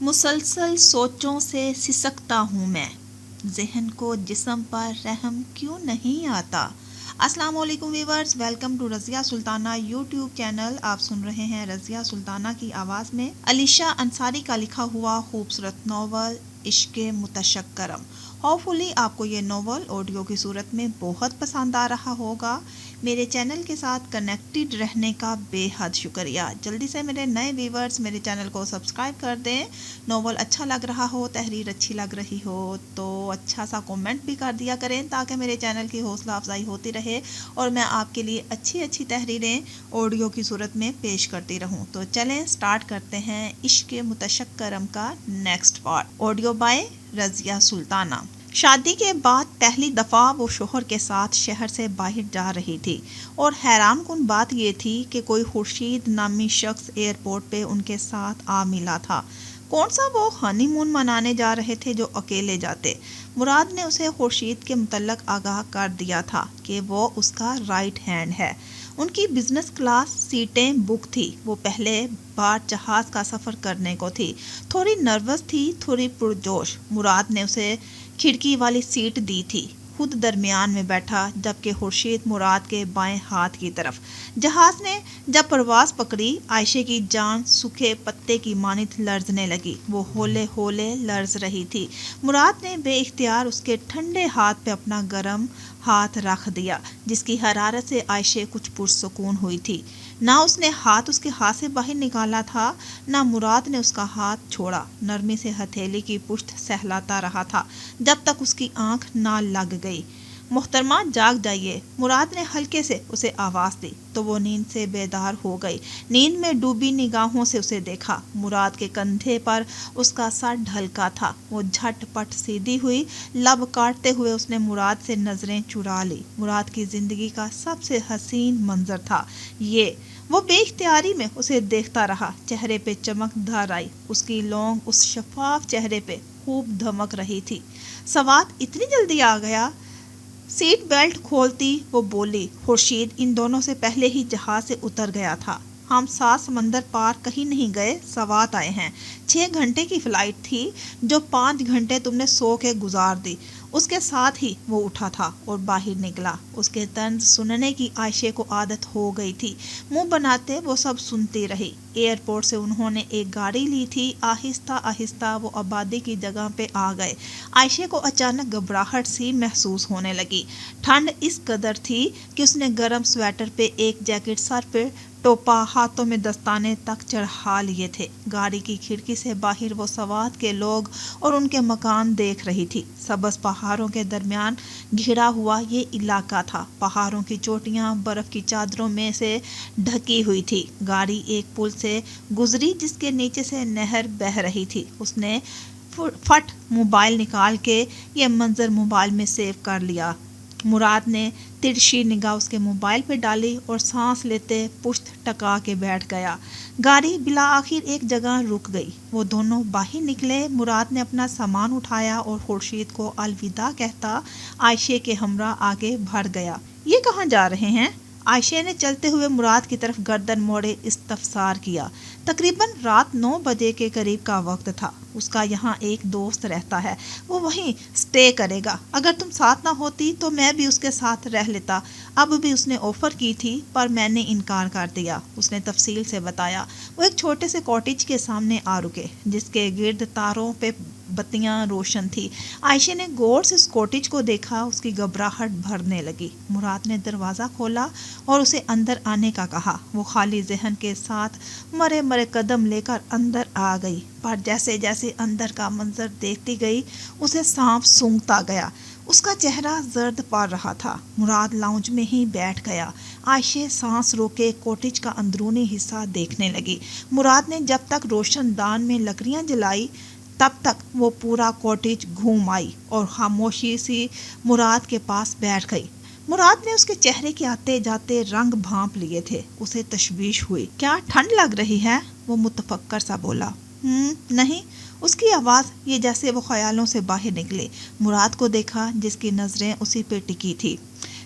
مسلسل سوچوں سے سسکتا ہوں میں، ذہن کو جسم پر رحم کیوں نہیں آتا۔ السلام علیکم viewers, welcome to Razia Sultana YouTube channel. آپ سن رہے ہیں رضیہ سلطانہ کی آواز میں علیشہ انصاری کا لکھا ہوا خوبصورت ناول عشق متشکرم۔ ہوپفلی آپ کو یہ ناول آڈیو کی صورت میں بہت پسند آ رہا ہوگا۔ میرے چینل کے ساتھ کنیکٹڈ رہنے کا بے حد شکریہ۔ جلدی سے میرے نئے ویورز میرے چینل کو سبسکرائب کر دیں۔ ناول اچھا لگ رہا ہو، تحریر اچھی لگ رہی ہو تو اچھا سا کومنٹ بھی کر دیا کریں تاکہ میرے چینل کی حوصلہ افزائی ہوتی رہے اور میں آپ کے لیے اچھی اچھی تحریریں آڈیو کی صورت میں پیش کرتی رہوں۔ تو چلیں سٹارٹ کرتے ہیں عشق متشکرم کا next part, audio by Razia Sultana. شادی کے بعد پہلی دفعہ وہ شوہر کے ساتھ شہر سے باہر جا رہی تھی اور حیران کن بات یہ تھی کہ کوئی خورشید نامی شخص ایئرپورٹ پہ ان کے ساتھ آ ملا تھا۔ کون سا وہ ہنی مون منانے جا رہے تھے جو اکیلے جاتے؟ مراد نے اسے خورشید کے متعلق آگاہ کر دیا تھا کہ وہ اس کا رائٹ ہینڈ ہے۔ ان کی بزنس کلاس سیٹیں بک تھی، وہ پہلے بار جہاز کا سفر کرنے کو تھی، تھوڑی نروس تھی، تھوڑی پرجوش۔ مراد نے اسے کھڑکی والی سیٹ دی تھی، خود درمیان میں بیٹھا جبکہ خورشید مراد کے بائیں ہاتھ کی طرف۔ جہاز نے جب پرواز پکڑی، عائشہ کی جان سوکھے پتے کی مانند لرزنے لگی، وہ ہولے ہولے لرز رہی تھی۔ مراد نے بے اختیار اس کے ٹھنڈے ہاتھ پہ اپنا گرم ہاتھ رکھ دیا جس کی حرارت سے عائشہ کچھ پرسکون ہوئی تھی۔ نہ اس نے ہاتھ اس کے ہاتھ سے باہر نکالا تھا، نہ مراد نے اس کا ہاتھ چھوڑا، نرمی سے ہتھیلی کی پشت سہلاتا رہا تھا جب تک اس کی آنکھ نہ لگ گئی۔ محترمہ جاگ جائیے، مراد نے ہلکے سے اسے آواز دی تو وہ نیند سے بیدار ہو گئی۔ نیند میں ڈوبی نگاہوں سے اسے دیکھا، مراد کے کندھے پر اس کا سر ڈھلکا تھا۔ وہ جھٹ پٹ سیدھی ہوئی، لب کاٹتے ہوئے اس نے مراد سے نظریں چرا لی۔ مراد کی زندگی کا سب سے حسین منظر تھا یہ۔ وہ بے اختیاری میں اسے دیکھتا رہا، چہرے پہ چمک دھر آئی، اس کی لونگ اس شفاف چہرے پہ خوب دھمک رہی تھی۔ سوات اتنی جلدی آ گیا؟ سیٹ بیلٹ کھولتی وہ بولی، خورشید ان دونوں سے پہلے ہی جہاز سے اتر گیا تھا۔ ہم 7 سمندر پار کہیں نہیں گئے، سوات آئے ہیں۔ 6 گھنٹے کی فلائٹ تھی جو 5 گھنٹے تم نے سو کے گزار دی۔ اس کے ساتھ ہی وہ اٹھا تھا اور باہر نکلا۔ اس کے طنز سننے کی عائشہ کو عادت ہو گئی تھی، منہ بناتے وہ سب سنتی رہی۔ ایئرپورٹ سے انہوں نے ایک گاڑی لی تھی، آہستہ آہستہ وہ آبادی کی جگہ پہ آ گئے۔ عائشہ کو اچانک گھبراہٹ سی محسوس ہونے لگی۔ ٹھنڈ اس قدر تھی کہ اس نے گرم سویٹر پہ ایک جیکٹ، سر پہ ٹوپا، ہاتھوں میں دستانے تک چڑھا لیے تھے۔ گاڑی کی کھڑکی سے باہر وہ سوات کے لوگ اور ان کے مکان دیکھ رہی تھی۔ سبز پہاڑوں کے درمیان گھرا ہوا یہ علاقہ تھا، پہاڑوں کی چوٹیاں برف کی چادروں میں سے ڈھکی ہوئی تھی۔ گاڑی ایک پل سے گزری جس کے نیچے سے نہر بہہ رہی تھی۔ اس نے فٹ موبائل نکال کے یہ منظر موبائل میں سیو کر لیا۔ مراد نے ترچھی نگاہ اس کے موبائل پہ ڈالی اور سانس لیتے پشت ٹکا کے بیٹھ گیا۔ گاڑی بالآخر ایک جگہ رک گئی، وہ دونوں باہر نکلے۔ مراد نے اپنا سامان اٹھایا اور خورشید کو الوداع کہتا عائشہ کے ہمراہ آگے بڑھ گیا۔ یہ کہاں جا رہے ہیں؟ عائشہ نے چلتے ہوئے مراد کی طرف گردن موڑے استفسار کیا۔ تقریباً رات 9 بجے کے قریب کا وقت تھا۔ اس کا یہاں ایک دوست رہتا ہے، وہ وہیں سٹے کرے گا۔ اگر تم ساتھ نہ ہوتی تو میں بھی اس کے ساتھ رہ لیتا۔ اب بھی اس نے آفر کی تھی پر میں نے انکار کر دیا، اس نے تفصیل سے بتایا۔ وہ ایک چھوٹے سے کاٹیج کے سامنے آ رکے جس کے گرد تاروں پہ بتیاں روشن تھی۔ عائشہ نے غور سے اس کاٹیج کو دیکھا، اس کی گھبراہٹ بھرنے لگی۔ مراد نے دروازہ کھولا اور اسے اندر آنے کا کہا۔ وہ خالی ذہن کے ساتھ مرے مرے قدم لے کر اندر آ گئی، پر جیسے جیسے اندر کا منظر دیکھتی گئی اسے سانپ سونگھتا گیا۔ اس کا چہرہ زرد پڑ رہا تھا۔ مراد لاؤنج میں ہی بیٹھ گیا۔ عائشہ سانس روکے کوٹیج کا اندرونی حصہ دیکھنے لگی۔ مراد نے جب تک روشن دان میں لکڑیاں جلائی تب تک وہ پورا کوٹیج گھوم آئی اور خاموشی سی مراد کے پاس بیٹھ گئی۔ مراد نے اس کے چہرے کے آتے جاتے رنگ بھانپ لیے تھے۔ اسے تشویش ہوئی۔ کیا ٹھنڈ لگ رہی ہے؟ وہ متفکر سا بولا۔ نہیں، اس کی آواز یہ جیسے وہ خیالوں سے باہر نکلے۔ مراد کو دیکھا جس کی نظریں اسی پہ ٹکی تھی۔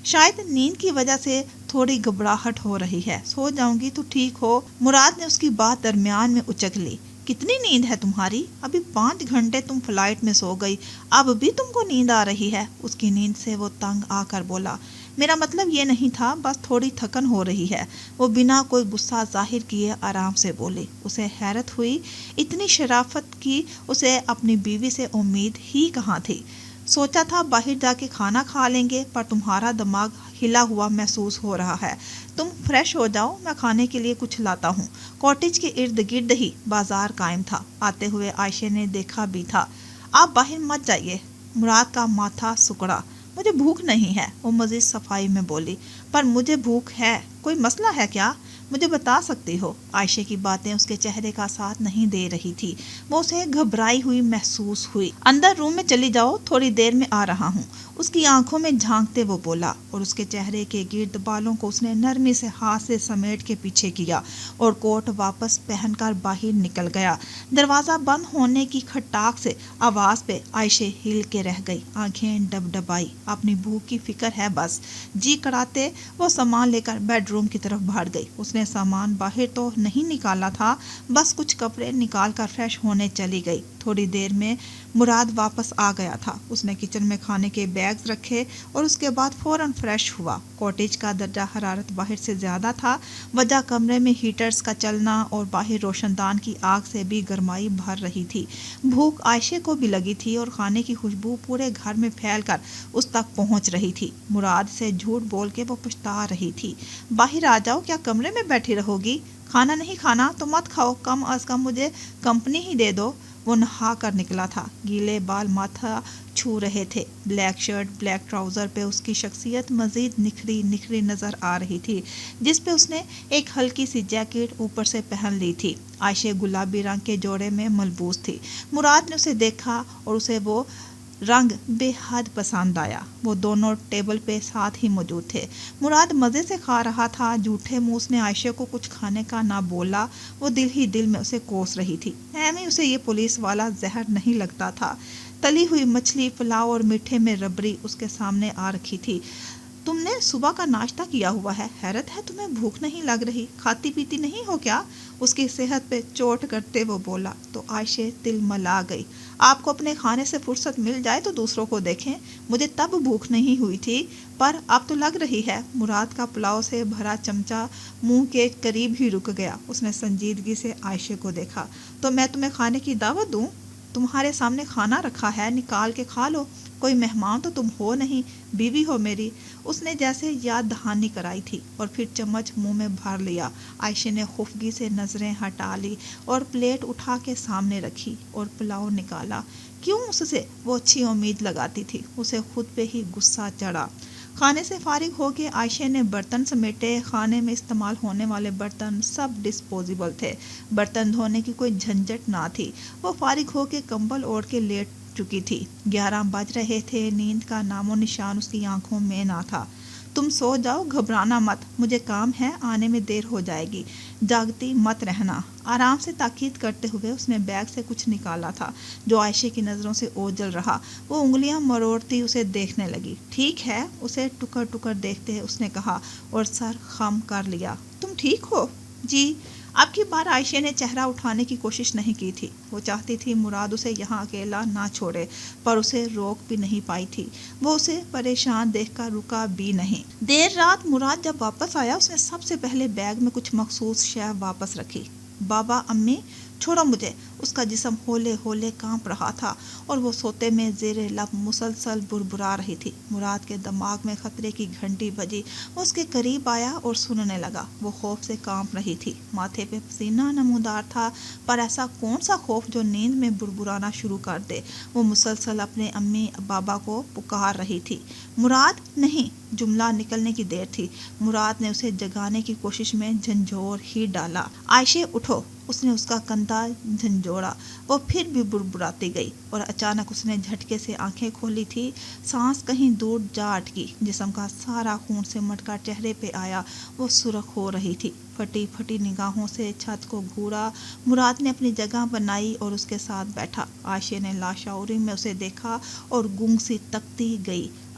شاید نیند کی وجہ سے تھوڑی گھبراہٹ ہو رہی ہے، سو جاؤں گی تو ٹھیک ہو۔ مراد نے اس کی بات درمیان میں اچک لی۔ کتنی نیند ہے تمہاری؟ ابھی 5 گھنٹے تم فلائٹ میں سو گئی، اب بھی تم کو نیند آ رہی ہے؟ اس کی نیند سے وہ تنگ آ کر بولا۔ میرا مطلب یہ نہیں تھا، بس تھوڑی تھکن ہو رہی ہے، وہ بنا کوئی غصہ ظاہر کیے آرام سے بولی۔ اسے حیرت ہوئی، اتنی شرافت کی اسے اپنی بیوی سے امید ہی کہاں تھی۔ سوچا تھا باہر جا کے کھانا کھا لیں گے، پر تمہارا دماغ ہلا ہوا محسوس ہو رہا ہے۔ تم فریش ہو جاؤ، میں کھانے کے لیے کچھ لاتا ہوں۔ کاٹیج کے ارد گرد ہی بازار قائم تھا، آتے ہوئے عائشہ نے دیکھا بھی تھا۔ آپ باہر مت جائیے، مراد کا ماتھا سکڑا۔ مجھے بھوک نہیں ہے، وہ مزید صفائی میں بولی۔ پر مجھے بھوک ہے، کوئی مسئلہ ہے کیا؟ مجھے بتا سکتی ہو؟ عائشہ کی باتیں اس کے چہرے کا ساتھ نہیں دے رہی تھی، وہ اسے گھبرائی ہوئی محسوس ہوئی۔ اندر روم میں چلی جاؤ، تھوڑی دیر میں آ رہا ہوں، اس کی آنکھوں میں جھانکتے وہ بولا، اور اس کے چہرے کے گرد بالوں کو اس نے نرمی سے ہاتھ سے سمیٹ کے پیچھے کیا اور کوٹ واپس پہن کر باہر نکل گیا۔ دروازہ بند ہونے کی کھٹاک سے آواز پہ عائشہ ہل کے رہ گئی، آنکھیں ڈبڈبائی۔ اپنی بھوک کی فکر ہے بس، جی کڑاتے وہ سامان لے کر بیڈ روم کی طرف بھاگ گئی۔ اس نے سامان باہر تو نہیں نکالا تھا، بس کچھ کپڑے نکال کر فریش ہونے چلی گئی۔ تھوڑی دیر میں مراد واپس آ گیا تھا، اس نے کچن میں کھانے کے بیگز رکھے اور اس کے بعد فوراً فریش ہوا۔ کاٹیج کا درجہ حرارت باہر سے زیادہ تھا، وجہ کمرے میں ہیٹرز کا چلنا اور باہر روشن دان کی آگ سے بھی گرمائی بھر رہی تھی۔ بھوک عائشہ کو بھی لگی تھی اور کھانے کی خوشبو پورے گھر میں پھیل کر اس تک پہنچ رہی تھی۔ مراد سے جھوٹ بول کے وہ پچھتا رہی تھی۔ باہر آ جاؤ، کیا کمرے میں بیٹھی رہو گی؟ کھانا نہیں کھانا تو مت کھاؤ، کم از کم مجھے کمپنی ہی دے دو۔ وہ نہا کر نکلا تھا، گیلے بال ماتھا چھو رہے تھے، بلیک شرٹ بلیک ٹراؤزر پہ اس کی شخصیت مزید نکھری نظر آ رہی تھی، جس پہ اس نے ایک ہلکی سی جیکٹ اوپر سے پہن لی تھی۔ عائشہ گلابی رنگ کے جوڑے میں ملبوس تھی۔ مراد نے اسے دیکھا اور اسے وہ رنگ بے حد پسند آیا۔ وہ دونوں ٹیبل پہ ساتھ ہی موجود تھے۔ مراد مزے سے کھا رہا تھا، جھوٹے منہ اس نے عائشہ کو کچھ کھانے کا نہ بولا، وہ دل ہی دل میں اسے کوس رہی تھی۔ ایویں اسے یہ پولیس والا زہر نہیں لگتا تھا۔ تلی ہوئی مچھلی، پلاؤ اور میٹھے میں ربڑی اس کے سامنے آ رکھی تھی۔ تم نے صبح کا ناشتہ کیا ہوا ہے، حیرت ہے تمہیں بھوک نہیں لگ رہی، کھاتی پیتی نہیں ہو کیا؟ اس کی صحت پہ چوٹ کرتے وہ بولا تو عائشہ تلملا گئی۔ آپ کو اپنے کھانے سے فرصت مل جائے تو دوسروں کو دیکھیں، مجھے تب بھوک نہیں ہوئی تھی، پر اب تو لگ رہی ہے۔ مراد کا پلاؤ سے بھرا چمچہ منہ کے قریب ہی رک گیا، اس نے سنجیدگی سے عائشہ کو دیکھا۔ تو میں تمہیں کھانے کی دعوت دوں؟ تمہارے سامنے کھانا رکھا ہے، نکال کے کھا لو، کوئی مہمان تو تم ہو نہیں، بیوی ہو میری۔ اس نے جیسے یاد دہانی کرائی تھی اور پھر چمچ منہ میں بھر لیا۔ عائشہ نے خفگی سے نظریں ہٹا لی اور پلیٹ اٹھا کے سامنے رکھی اور پلاؤ نکالا۔ کیوں اس سے وہ اچھی امید لگاتی تھی؟ اسے خود پہ ہی غصہ چڑھا۔ کھانے سے فارغ ہو کے عائشہ نے برتن سمیٹے، کھانے میں استعمال ہونے والے برتن سب ڈسپوزیبل تھے، برتن دھونے کی کوئی جھنجھٹ نہ تھی۔ وہ فارغ ہو کے کمبل اوڑھ کے لیٹ چکی تھی۔ 11 بج رہے تھے، نیند کا نام و نشان اس کی آنکھوں میں نہ تھا۔ تم سو جاؤ، گھبرانا مت، مجھے کام ہے، آنے میں دیر ہو جائے گی، جاگتی مت رہنا۔ آرام سے تاکید کرتے ہوئے اس نے بیگ سے کچھ نکالا تھا جو عائشہ کی نظروں سے اوجھل رہا۔ وہ انگلیاں مروڑتی اسے دیکھنے لگی۔ ٹھیک ہے، اسے ٹکر ٹکر دیکھتے اس نے کہا اور سر خم کر لیا۔ تم ٹھیک ہو؟ جی۔ اب کی بار عائشہ نے چہرہ اٹھانے کی کوشش نہیں کی تھی، وہ چاہتی تھی مراد اسے یہاں اکیلا نہ چھوڑے، پر اسے روک بھی نہیں پائی تھی۔ وہ اسے پریشان دیکھ کر رکا بھی نہیں۔ دیر رات مراد جب واپس آیا، اس نے سب سے پہلے بیگ میں کچھ مخصوص شے واپس رکھی۔ بابا، امی، چھوڑو مجھے۔ اس کا جسم ہولے ہولے کانپ رہا تھا اور وہ سوتے میں زیر لب مسلسل بربرا رہی تھی۔ مراد کے دماغ میں خطرے کی گھنٹی بجی، وہ اس کے قریب آیا اور سننے لگا۔ وہ خوف سے کانپ رہی تھی، ماتھے پہ پسینہ نمودار تھا، پر ایسا کون سا خوف جو نیند میں بربرانا شروع کر دے۔ وہ مسلسل اپنے امی بابا کو پکار رہی تھی۔ مراد! نہیں، جملہ نکلنے کی دیر تھی، مراد نے اسے جگانے کی کوشش میں جھنجھوڑ ہی ڈالا۔ عائشہ اٹھو! اس نے اس کا کندھا جھنجھوڑا۔ وہ پھر بھی بربراتی گئی اور اچانک اس نے جھٹکے سے آنکھیں کھولی تھی، سانس کہیں دور جا اٹکی، جسم کا سارا خون سمٹ کر چہرے پہ آیا، وہ سرخ ہو رہی تھی۔ پھٹی پھٹی نگاہوں سے چھت کو گھورا۔ مراد نے اپنی جگہ بنائی اور اس کے ساتھ بیٹھا۔ عائشہ نے لاشعوری میں اسے دیکھا اور گنگ سی تکتی گئی۔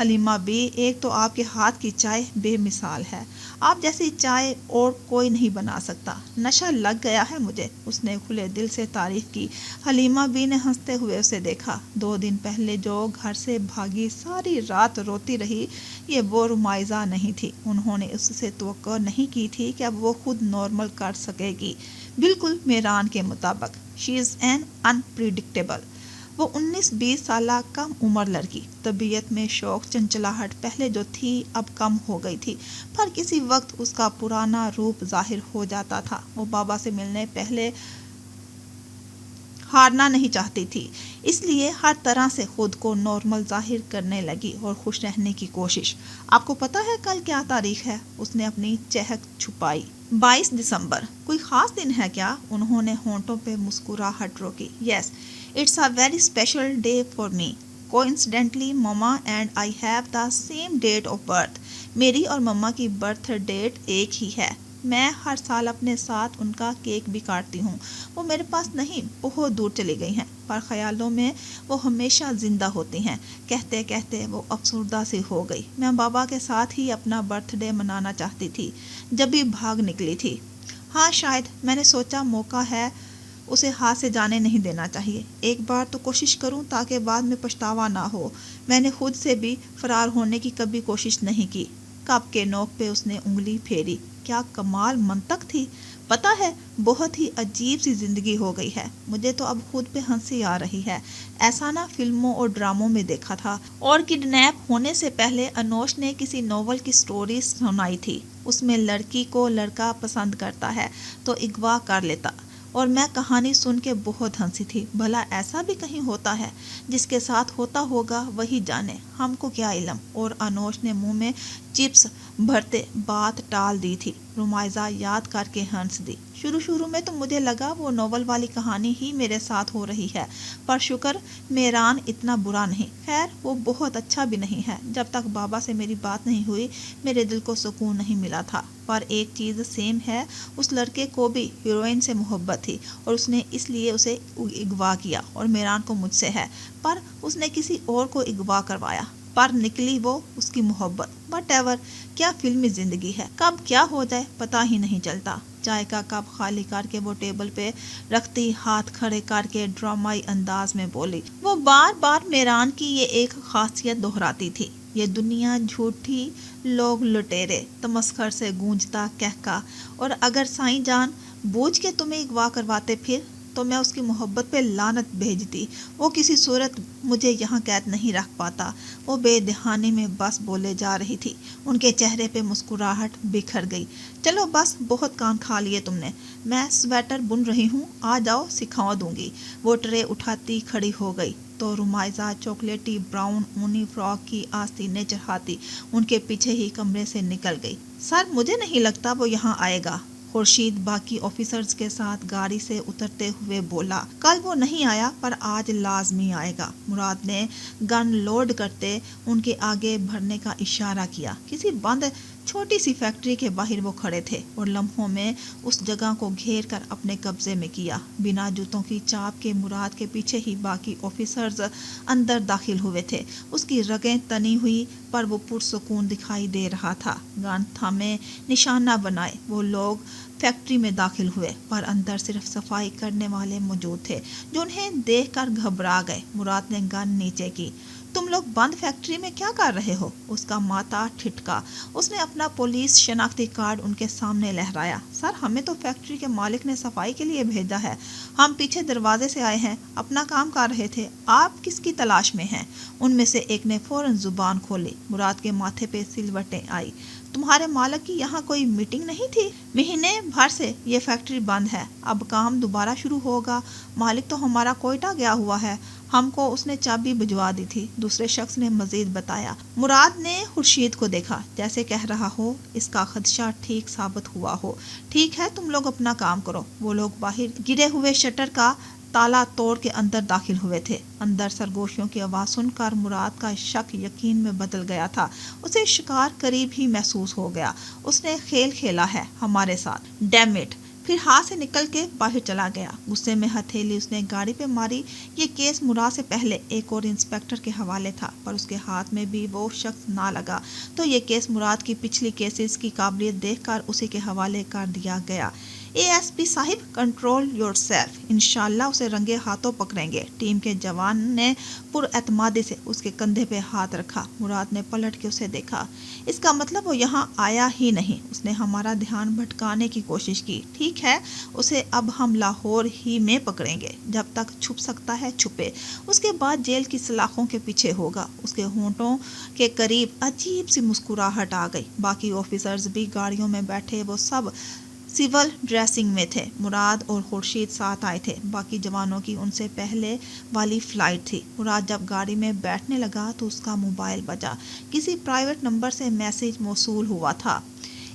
حلیمہ بی، ایک تو آپ کے ہاتھ کی چائے بے مثال ہے، آپ جیسی چائے اور کوئی نہیں بنا سکتا، نشہ لگ گیا ہے مجھے۔ اس نے کھلے دل سے تعریف کی۔ حلیمہ بی نے ہنستے ہوئے اسے دیکھا۔ 2 دن پہلے جو گھر سے بھاگی، ساری رات روتی رہی، یہ وہ رمائزہ نہیں تھی۔ انہوں نے اس سے توقع نہیں کی تھی کہ اب وہ خود نارمل کر سکے گی۔ بالکل میران کے مطابق شی از این انپریڈکٹیبل۔ وہ 19-20 سالہ کم عمر لڑکی، طبیعت میں شوق چنچلاہٹ پہلے جو تھی اب کم ہو گئی تھی، پر کسی وقت اس کا پرانا روپ ظاہر ہو جاتا تھا۔ وہ بابا سے ملنے پہلے ہارنا نہیں چاہتی تھی، اس لیے ہر طرح سے خود کو نارمل ظاہر کرنے لگی اور خوش رہنے کی کوشش۔ آپ کو پتہ ہے کل کیا تاریخ ہے؟ اس نے اپنی چہک چھپائی۔ 22 دسمبر۔ کوئی خاص دن ہے کیا؟ انہوں نے ہونٹوں پہ مسکراہٹ روکی۔ Yes, it's a very special day for me. Coincidentally mama and I have the same date of birth. میری اور مما کی برتھ ڈیٹ ایک ہی ہے۔ میں ہر سال اپنے ساتھ ان کا کیک بھی کاٹتی ہوں۔ وہ میرے پاس نہیں، بہت دور چلی گئی ہیں، پر خیالوں میں وہ ہمیشہ زندہ ہوتی ہیں۔ کہتے کہتے وہ افسردہ سی ہو گئی۔ میں بابا کے ساتھ ہی اپنا برتھ ڈے منانا چاہتی تھی، جب بھی بھاگ نکلی تھی۔ ہاں شاید، میں نے سوچا موقع ہے، اسے ہاتھ سے جانے نہیں دینا چاہیے۔ ایک بار تو کوشش کروں تاکہ بعد میں پچھتاوا نہ ہو۔ میں نے خود سے بھی فرار ہونے کی کبھی کوشش نہیں کی۔ کپ کے نوک پہ اس نے انگلی پھیری۔ کیا کمال منطق تھی! پتہ ہے، بہت ہی عجیب سی زندگی ہو گئی ہے۔ مجھے تو اب خود پہ ہنسی آ رہی ہے۔ ایسا نہ فلموں اور ڈراموں میں دیکھا تھا۔ اور کڈنیپ ہونے سے پہلے انوش نے کسی ناول کی سٹوری سنائی تھی۔ اس میں لڑکی کو لڑکا پسند کرتا ہے تو اغوا کر لیتا، اور میں کہانی سن کے بہت ہنسی تھی۔ بھلا ایسا بھی کہیں ہوتا ہے؟ جس کے ساتھ ہوتا ہوگا وہی جانے، ہم کو کیا علم۔ اور انوش نے منہ میں چپس بھرتے بات ٹال دی تھی۔ رمائزہ یاد کر کے ہنس دی۔ شروع میں تو مجھے لگا وہ ناول والی کہانی ہی میرے ساتھ ہو رہی ہے، پر شکر میران اتنا برا نہیں۔ خیر، وہ بہت اچھا بھی نہیں ہے۔ جب تک بابا سے میری بات نہیں ہوئی، میرے دل کو سکون نہیں ملا تھا۔ پر ایک چیز سیم ہے، اس لڑکے کو بھی ہیروئن سے محبت تھی، اور اس نے اس لیے اسے اغوا کیا، اور میران کو مجھ سے ہے، پر اس نے کسی اور کو اغوا کروایا، پر نکلی وہ اس کی محبت۔ بٹ ایور، کیا فلمی زندگی ہے، کب کیا ہو جائے پتہ ہی نہیں چلتا۔ چائے کا کپ خالی کر کے وہ ٹیبل پہ رکھتی ہاتھ کھڑے کر کے ڈرامائی انداز میں بولی۔ وہ بار بار میران کی یہ ایک خاصیت دہراتی تھی، یہ دنیا جھوٹی، لوگ لٹیرے، تمسخر سے گونجتا کہکا، اور اگر سائیں جان بوجھ کے تمہیں اغوا کرواتے پھر تو میں اس کی محبت پہ لعنت بھیجتی۔ وہ کسی صورت مجھے یہاں قید نہیں رکھ پاتا۔ وہ بے دہانی میں بس بولے جا رہی تھی۔ ان کے چہرے پہ مسکراہٹ بکھر گئی۔ چلو بس، بہت کان کھا لیے تم نے، میں سویٹر بن رہی ہوں، آ جاؤ سکھا دوں گی۔ وہ ٹرے اٹھاتی کھڑی ہو گئی تو رمائزہ چاکلیٹی براؤن اونی فراک کی آستینیں چڑھاتی ان کے پیچھے ہی کمرے سے نکل گئی۔ سر، مجھے نہیں لگتا وہ یہاں آئے گا، خورشید باقی آفیسرز کے ساتھ گاڑی سے اترتے ہوئے بولا۔ کل وہ نہیں آیا، پر آج لازمی آئے گا۔ مراد نے گن لوڈ کرتے ان کے آگے بڑھنے کا اشارہ کیا۔ کسی بند چھوٹی سی فیکٹری کے باہر وہ کھڑے تھے، اور لمحوں میں اس جگہ کو گھیر کر اپنے قبضے میں کیا۔ بنا جوتوں کی چاپ کے مراد کے پیچھے ہی باقی آفیسرز اندر داخل ہوئے تھے۔ اس کی رگیں تنی ہوئی، پر وہ پرسکون دکھائی دے رہا تھا۔ گن تھامے، نشانہ بنائے، وہ لوگ فیکٹری میں داخل ہوئے، پر اندر صرف صفائی کرنے والے موجود تھے، جو انہیں دیکھ کر گھبرا گئے۔ مراد نے گن نیچے کی۔ تم لوگ بند فیکٹری میں کیا کر رہے ہو؟ اس کا ماتھا ٹھٹکا۔ اس نے اپنا پولیس شناختی کارڈ ان کے سامنے لہرایا۔ سر، ہمیں تو فیکٹری کے مالک نے صفائی کے لیے بھیجا ہے، ہم پیچھے دروازے سے آئے ہیں، اپنا کام کر رہے تھے، آپ کس کی تلاش میں ہیں؟ ان میں سے ایک نے فوراً زبان کھولی۔ مراد کے ماتھے پہ سلوٹیں آئی۔ تمہارے مالک کی یہاں کوئی میٹنگ نہیں تھی؟ مہینے بھر سے یہ فیکٹری بند ہے، اب کام دوبارہ شروع ہوگا۔ مالک تو ہمارا کوئٹہ گیا ہوا ہے، ہم کو اس نے چابی بھجوا دی تھی، دوسرے شخص نے مزید بتایا۔ مراد نے خورشید کو دیکھا، جیسے کہہ رہا ہو اس کا خدشہ ٹھیک ثابت ہوا ہو۔ ٹھیک ہے، تم لوگ اپنا کام کرو۔ وہ لوگ باہر گرے ہوئے شٹر کا تالا توڑ کے اندر داخل ہوئے تھے۔ اندر سرگوشیوں کی آواز سن کر مراد کا شک یقین میں بدل گیا تھا۔ اسے شکار قریب ہی محسوس ہو گیا۔ اس نے کھیل کھیلا ہے ہمارے ساتھ۔ Damn it! پھر ہاتھ سے نکل کے باہر چلا گیا۔ غصے میں ہتھیلی اس نے گاڑی پہ ماری۔ یہ کیس مراد سے پہلے ایک اور انسپیکٹر کے حوالے تھا، پر اس کے ہاتھ میں بھی وہ شخص نہ لگا، تو یہ کیس مراد کی پچھلی کیسز کی قابلیت دیکھ کر اسی کے حوالے کر دیا گیا۔ اے ایس پی صاحب، کنٹرول یور سیلف، انشاءاللہ اسے رنگے ہاتھوں پکڑیں گے۔ ٹیم کے جوان نے پر اعتمادی سے اس کے کندھے پہ ہاتھ رکھا۔ مراد نے پلٹ کے اسے دیکھا۔ اس کا مطلب وہ یہاں آیا ہی نہیں، اس نے ہمارا دھیان بھٹکانے کی کوشش کی۔ ٹھیک ہے، اسے اب ہم لاہور ہی میں پکڑیں گے، جب تک چھپ سکتا ہے چھپے، اس کے بعد جیل کی سلاخوں کے پیچھے ہوگا۔ اس کے ہونٹوں کے قریب عجیب سی مسکراہٹ آ گئی۔ باقی آفیسرز بھی گاڑیوں میں بیٹھے، وہ سب سول ڈریسنگ میں تھے۔ مراد اور خورشید ساتھ آئے تھے۔ باقی جوانوں کی ان سے پہلے والی فلائٹ تھی۔ مراد جب گاڑی میں بیٹھنے لگا تو اس کا موبائل بجا۔ کسی پرائیویٹ نمبر سے میسج موصول ہوا تھا۔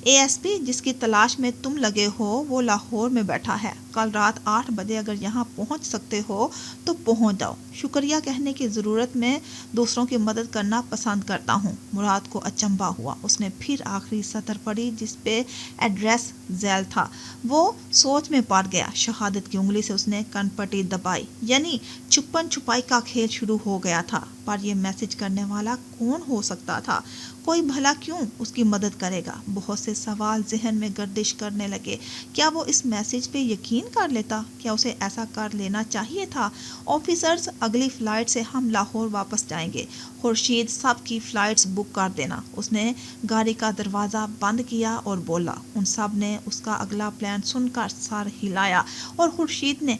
اے ایس پی، جس کی تلاش میں تم لگے ہو وہ لاہور میں بیٹھا ہے۔ کل رات 8 بجے اگر یہاں پہنچ سکتے ہو تو پہنچ جاؤ۔ شکریہ کہنے کی ضرورت میں دوسروں کی مدد کرنا پسند کرتا ہوں۔ مراد کو اچنبھا ہوا۔ اس نے پھر آخری سطر پڑھی جس پہ ایڈریس ذیل تھا۔ وہ سوچ میں پڑ گیا۔ شہادت کی انگلی سے اس نے کن پٹی دبائی، یعنی چھپن چھپائی کا کھیل شروع ہو گیا تھا۔ پر یہ میسج کرنے والا کون ہو سکتا تھا؟ کوئی بھلا کیوں اس کی مدد کرے گا؟ بہت سے سوال ذہن میں گردش کرنے لگے۔ کیا وہ اس میسج پہ یقین کر لیتا؟ کیا اسے ایسا کر لینا چاہیے تھا؟ آفیسرز، اگلی فلائٹ سے ہم لاہور واپس جائیں گے۔ خورشید، سب کی فلائٹس بک کر دینا۔ اس نے گاڑی کا دروازہ بند کیا اور بولا۔ ان سب نے اس کا اگلا پلان سن کر سر ہلایا اور خورشید نے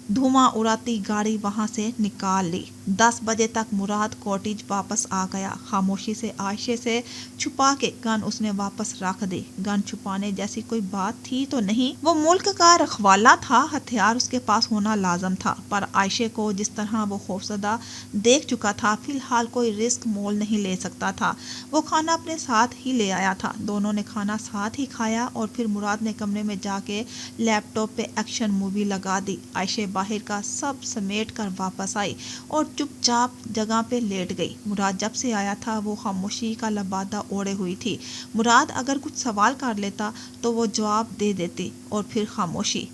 دھواں اڑاتی گاڑی وہاں سے نکال لی۔ 10 بجے تک مراد کوٹیج واپس آ گیا۔ خاموشی سے عائشہ سے چھپا کے گن اس نے واپس رکھ دی۔ گن چھپانے جیسی کوئی بات تھی تو نہیں، وہ ملک کا رکھوالا تھا، ہتھیار اس کے پاس ہونا لازم تھا۔ پر عائشہ کو جس طرح وہ خوفزدہ دیکھ چکا تھا، فی الحال کوئی رسک مول نہیں لے سکتا تھا۔ وہ کھانا اپنے ساتھ ہی لے آیا تھا۔ دونوں نے کھانا ساتھ ہی کھایا اور پھر مراد نے کمرے میں جا کے لیپ ٹاپ پہ ایکشن مووی لگا دی۔ عائشہ باہر کا سب سمیٹ کر واپس آئی اور چپ چاپ جگہ پہ لیٹ گئی۔ مراد جب سے آیا تھا وہ خاموشی کا لبادہ اوڑھے ہوئی تھی۔ مراد اگر کچھ سوال کر لیتا تو وہ جواب دے دیتی، اور پھر خاموشی۔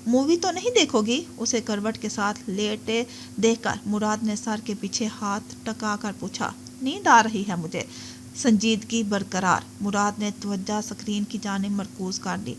مووی تو نہیں دیکھو گی؟ اسے کروٹ کے ساتھ لیٹے دیکھ کر مراد نے سر کے پیچھے ہاتھ ٹکا کر پوچھا۔ نیند آ رہی ہے مجھے۔ سنجیدگی برقرار، مراد نے توجہ اسکرین کی جانب مرکوز کر دی۔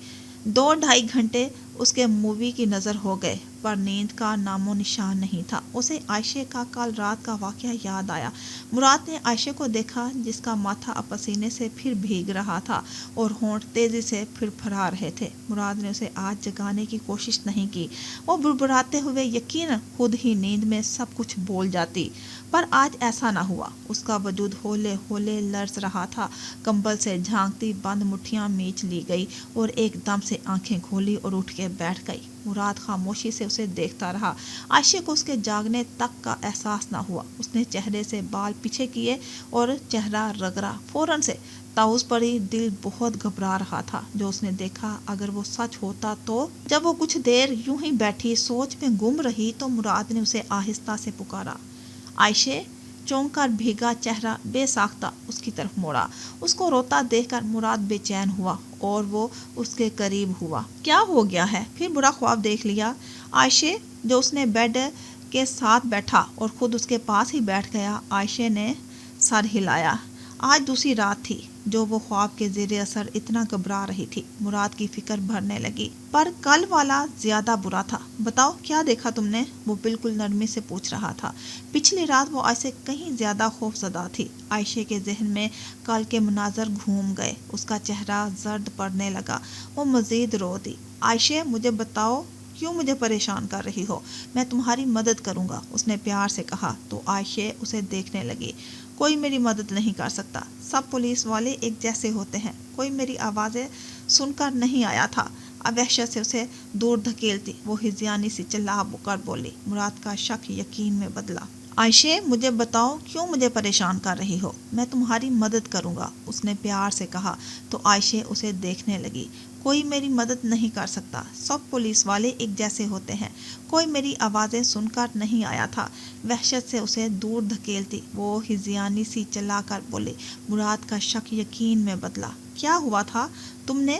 2-2.5 گھنٹے اس کے مووی کی نظر ہو گئے، پر نیند کا نام و نشان نہیں تھا۔ اسے عائشہ کا کل رات کا واقعہ یاد آیا۔ مراد نے عائشہ کو دیکھا جس کا ماتھا اب پسینے سے پھر بھیگ رہا تھا اور ہونٹ تیزی سے پھر پھرا رہے تھے۔ مراد نے اسے آج جگانے کی کوشش نہیں کی۔ وہ بڑبڑاتے ہوئے یقیناً خود ہی نیند میں سب کچھ بول جاتی، پر آج ایسا نہ ہوا۔ اس کا وجود ہولے ہولے لرز رہا تھا۔ کمبل سے جھانکتی بند مٹھیاں میچ لی گئی اور ایک دم سے آنکھیں کھولی اور اٹھ کے بیٹھ گئی۔ مراد خاموشی سے اسے دیکھتا رہا۔ عائشہ کو اس کے جاگنے تک کا احساس نہ ہوا۔ اس نے چہرے سے بال پیچھے کیے اور چہرہ رگڑا۔ فوراً سے طاؤس پڑی، دل بہت گھبرا رہا تھا۔ جو اس نے دیکھا اگر وہ سچ ہوتا تو؟ جب وہ کچھ دیر یوں ہی بیٹھی سوچ میں گم رہی تو مراد نے اسے آہستہ سے پکارا۔ عائشہ! چونک کر بھیگا چہرہ بے ساختہ اس کی طرف موڑا۔ اس کو روتا دیکھ کر مراد بے چین ہوا اور وہ اس کے قریب ہوا۔ کیا ہو گیا ہے؟ پھر برا خواب دیکھ لیا؟ عائشہ! جو اس نے بیڈ کے ساتھ بیٹھا اور خود اس کے پاس ہی بیٹھ گیا۔ عائشہ نے سر ہلایا۔ آج دوسری رات تھی جو وہ خواب کے زیر اثر اتنا گھبرا رہی تھی۔ مراد کی فکر بڑھنے لگی۔ پر کل والا زیادہ برا تھا۔ بتاؤ کیا دیکھا تم نے؟ وہ بالکل نرمی سے پوچھ رہا تھا۔ پچھلی رات وہ آج سے کہیں زیادہ خوفزدہ تھی۔ عائشہ کے ذہن میں کل کے مناظر گھوم گئے۔ اس کا چہرہ زرد پڑنے لگا۔ وہ مزید رو دی۔ عائشہ! مجھے بتاؤ کیوں مجھے پریشان کر رہی ہو؟ میں تمہاری مدد کروں گا، اس نے پیار سے کہا تو عائشہ اسے دیکھنے لگی۔ کوئی میری مدد نہیں کر سکتا۔ سب پولیس والے ایک جیسے ہوتے ہیں۔ کوئی میری آوازیں سن کر نہیں آیا تھا۔ اب وحشت سے اسے دور دھکیلتی وہ ہذیانی سی چلا کر بولی۔ مراد کا شک یقین میں بدلا۔ عائشہ! مجھے بتاؤ کیوں مجھے پریشان کر رہی ہو؟ میں تمہاری مدد کروں گا، اس نے پیار سے کہا تو عائشہ اسے دیکھنے لگی۔ کوئی میری مدد نہیں کر سکتا۔ سب پولیس والے ایک جیسے ہوتے ہیں۔ کوئی میری آوازیں سن کر نہیں آیا تھا۔ وحشت سے اسے دور دھکیلتی وہ ہذیانی سی چلا کر بولی۔ مراد کا شک یقین میں بدلا۔ کیا ہوا تھا؟ تم نے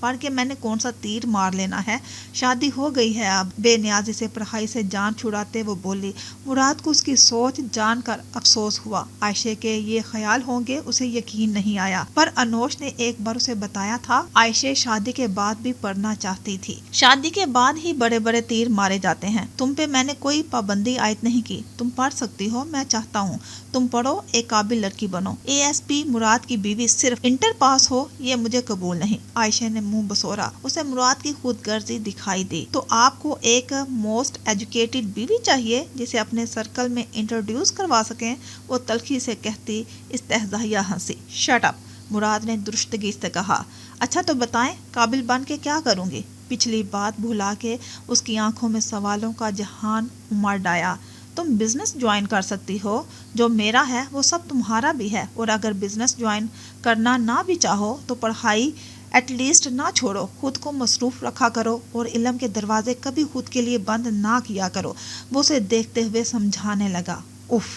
پڑھ کے میں نے کون سا تیر مار لینا ہے، شادی ہو گئی ہے اب۔ بے نیازی سے پڑھائی سے جان چھڑاتے وہ بولی۔ مراد کو اس کی سوچ جان کر افسوس ہوا۔ عائشہ کے یہ خیال ہوں گے اسے یقین نہیں آیا، پر انوش نے ایک بار اسے بتایا تھا عائشہ شادی کے بعد بھی پڑھنا چاہتی تھی۔ شادی کے بعد ہی بڑے بڑے تیر مارے جاتے ہیں، تم پہ میں نے کوئی پابندی عائد نہیں کی، تم پڑھ سکتی ہو، میں چاہتا ہوں تم پڑھو، ایک قابل لڑکی بنو۔ ASP مراد کی بیوی صرف انٹر پاس ہو یہ مجھے قبول نہیں۔ عائشہ نے منہ بسورا، اسے مراد کی خود غرضی دکھائی دی۔ تو آپ کو ایک موسٹ ایجوکیٹڈ بیوی چاہیے جسے اپنے سرکل میں انٹروڈیوس کروا سکیں، وہ تلخی سے کہتی استہزائیہ ہنسی۔ شٹ اپ، مراد نے درستگی سے کہا۔ اچھا تو بتائیں قابل بن کے کیا کروں گی؟ پچھلی بات بھلا کے اس کی آنکھوں میں سوالوں کا جہان امڑ آیا۔ تم بزنس جوائن کر سکتی ہو، جو میرا ہے وہ سب تمہارا بھی ہے، اور اگر بزنس جوائن کرنا نہ بھی چاہو تو پڑھائی ایٹ لیسٹ نہ چھوڑو، خود کو مصروف رکھا کرو اور علم کے دروازے کبھی خود کے لیے بند نہ کیا کرو۔ وہ اسے دیکھتے ہوئے سمجھانے لگا، اف،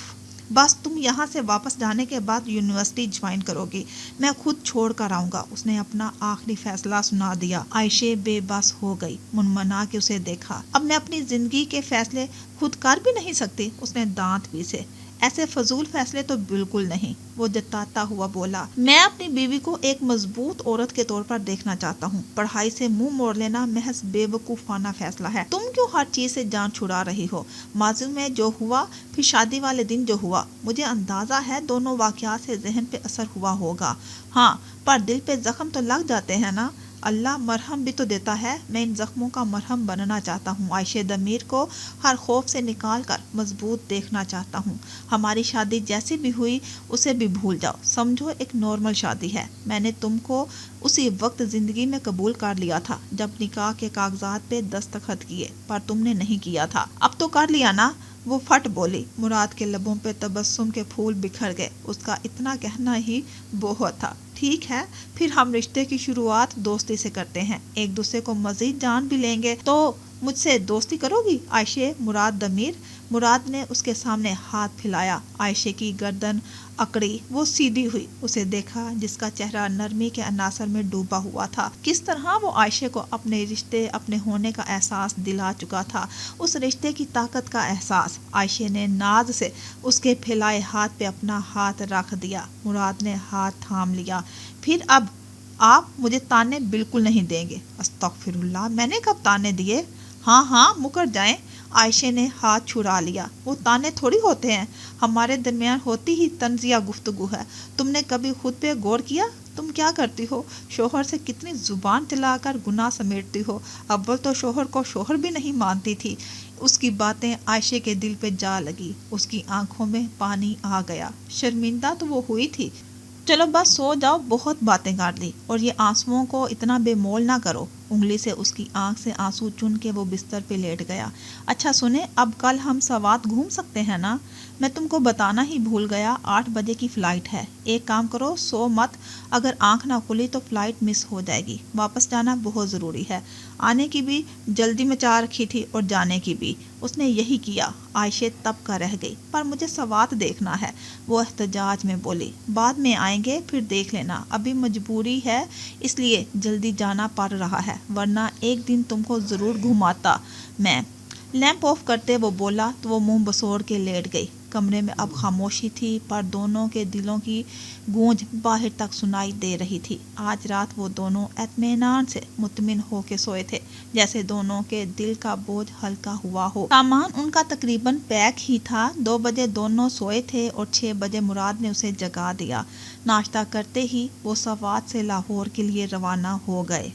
بس تم یہاں سے واپس جانے کے بعد یونیورسٹی جوائن کرو گی، میں خود چھوڑ کر آؤں گا۔ اس نے اپنا آخری فیصلہ سنا دیا۔ عائشہ بے بس ہو گئی، منمنا کے اسے دیکھا۔ اب میں اپنی زندگی کے فیصلے خود کر بھی نہیں سکتی؟ اس نے دانت پیسے۔ ایسے فضول فیصلے تو بالکل نہیں، وہ جتاتا ہوا بولا۔ میں اپنی بیوی کو ایک مضبوط عورت کے طور پر دیکھنا چاہتا ہوں، پڑھائی سے منہ موڑ لینا محض بے وقوفانہ فیصلہ ہے۔ تم کیوں ہر چیز سے جان چھڑا رہی ہو؟ ماضی میں جو ہوا، پھر شادی والے دن جو ہوا، مجھے اندازہ ہے دونوں واقعات سے ذہن پہ اثر ہوا ہوگا۔ ہاں، پر دل پہ زخم تو لگ جاتے ہیں نا، اللہ مرہم بھی تو دیتا ہے، میں ان زخموں کا مرہم بننا چاہتا ہوں۔ عائشہ ضمیر کو ہر خوف سے نکال کر مضبوط دیکھنا چاہتا ہوں۔ ہماری شادی جیسی بھی ہوئی اسے بھی بھول جاؤ، سمجھو ایک نارمل شادی ہے۔ میں نے تم کو اسی وقت زندگی میں قبول کر لیا تھا جب نکاح کے کاغذات پہ دستخط کیے، پر تم نے نہیں کیا تھا، اب تو کر لیا نا، وہ پھٹ بولی۔ مراد کے لبوں پہ تبسم کے پھول بکھر گئے، اس کا اتنا کہنا ہی بہت تھا۔ ٹھیک ہے، پھر ہم رشتے کی شروعات دوستی سے کرتے ہیں، ایک دوسرے کو مزید جان بھی لیں گے، تو مجھ سے دوستی کرو گی؟ عائشہ مراد ضمیر، مراد نے اس کے سامنے ہاتھ پھیلایا۔ عائشہ کی گردن اکڑی، وہ سیدھی ہوئی، اسے دیکھا جس کا چہرہ نرمی کے عناصر میں ڈوبا ہوا تھا۔ کس طرح وہ عائشہ کو اپنے رشتے، اپنے ہونے کا احساس دلا چکا تھا، اس رشتے کی طاقت کا احساس۔ عائشہ نے ناز سے اس کے پھیلائے ہاتھ پہ اپنا ہاتھ رکھ دیا۔ مراد نے ہاتھ تھام لیا۔ پھر اب آپ مجھے تانے بالکل نہیں دیں گے؟ استغفر اللہ، میں نے کب تانے دیے؟ ہاں مکر جائیں۔ عائشہ نے ہاتھ چھڑا لیا۔ وہ تانے تھوڑی ہوتے ہیں، ہمارے درمیان ہوتی ہی طنزیہ گفتگو ہے۔ تم نے کبھی خود پہ غور کیا؟ تم کیا کرتی ہو؟ شوہر سے کتنی زبان چلا کر گناہ سمیٹتی ہو۔ اول تو شوہر کو شوہر بھی نہیں مانتی تھی۔ اس کی باتیں عائشہ کے دل پہ جا لگی، اس کی آنکھوں میں پانی آ گیا۔ شرمندہ تو وہ ہوئی تھی۔ چلو بس سو جاؤ، بہت باتیں کر لی، اور یہ آنسوؤں کو اتنا بے مول نہ کرو۔ انگلی سے اس کی آنکھ سے آنسو چن کے وہ بستر پہ لیٹ گیا۔ اچھا سنیں، اب کل ہم سوات گھوم سکتے ہیں نا؟ میں تم کو بتانا ہی بھول گیا، 8 بجے کی فلائٹ ہے۔ ایک کام کرو، سو مت، اگر آنکھ نہ کھلی تو فلائٹ مس ہو جائے گی۔ واپس جانا بہت ضروری ہے، آنے کی بھی جلدی مچا رکھی تھی اور جانے کی بھی۔ اس نے یہی کیا۔ عائشہ تب کا رہ گئی، پر مجھے سوات دیکھنا ہے، وہ احتجاج میں بولی۔ بعد میں آئیں گے، پھر دیکھ لینا، ابھی مجبوری ہے اس لیے جلدی جانا پڑ رہا ہے، ورنہ ایک دن تم کو ضرور گھماتا میں۔ لیمپ آف کرتے وہ بولا تو وہ منہ بسوڑ کے لیٹ گئی۔ کمرے میں اب خاموشی تھی، پر دونوں کے دلوں کی گونج باہر تک سنائی دے رہی تھی۔ آج رات وہ دونوں اطمینان سے مطمئن ہو کے سوئے تھے، جیسے دونوں کے دل کا بوجھ ہلکا ہوا ہو۔ سامان ان کا تقریباً پیک ہی تھا۔ 2 بجے دونوں سوئے تھے اور 6 بجے مراد نے اسے جگا دیا۔ ناشتہ کرتے ہی وہ سوات سے لاہور کے لیے روانہ ہو گئے۔